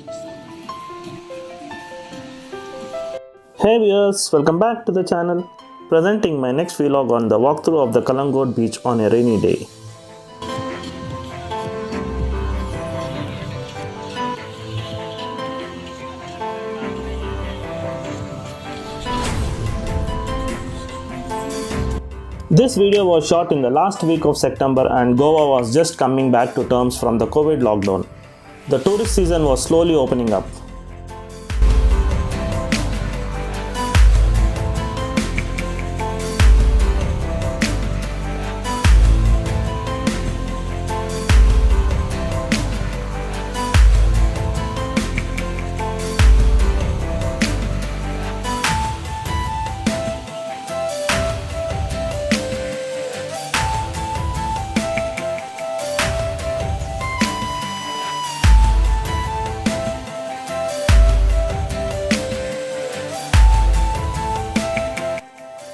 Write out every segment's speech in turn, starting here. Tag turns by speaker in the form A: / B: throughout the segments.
A: Hey viewers, welcome back to the channel. Presenting my next vlog on the walkthrough of the Calangute beach on a rainy day. This video was shot in the last week of September and Goa was just coming back to terms from the COVID lockdown. The tourist season was slowly opening up.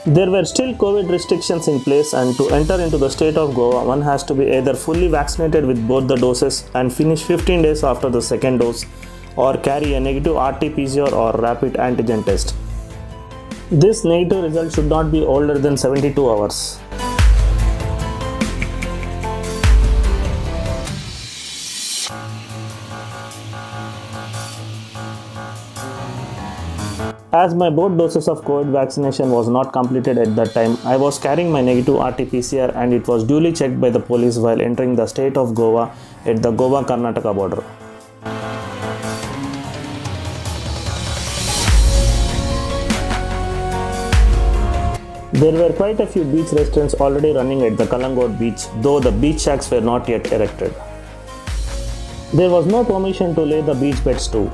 A: There were still COVID restrictions in place, and to enter into the state of Goa, one has to be either fully vaccinated with both the doses and finish 15 days after the second dose, or carry a negative RT-PCR or rapid antigen test. This negative result should not be older than 72 hours. As my both doses of COVID vaccination was not completed at that time, I was carrying my negative RT-PCR and it was duly checked by the police while entering the state of Goa at the Goa-Karnataka border. There were quite a few beach restaurants already running at the Calangute beach, though the beach shacks were not yet erected. There was no permission to lay the beach beds too.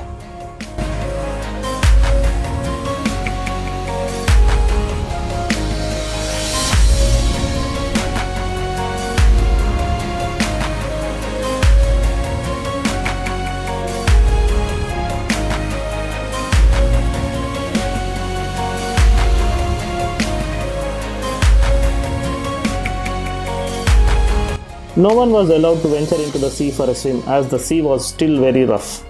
A: No one was allowed to venture into the sea for a swim as the sea was still very rough.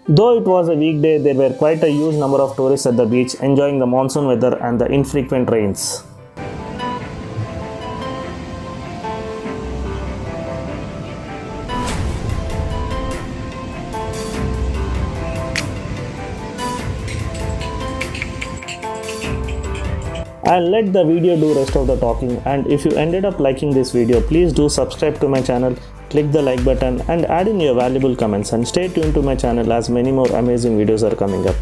A: Though it was a weekday, there were quite a huge number of tourists at the beach enjoying the monsoon weather and the infrequent rains. I'll let the video do rest of the talking, and if you ended up liking this video, please do subscribe to my channel, click the like button and add in your valuable comments, and stay tuned to my channel as many more amazing videos are coming up.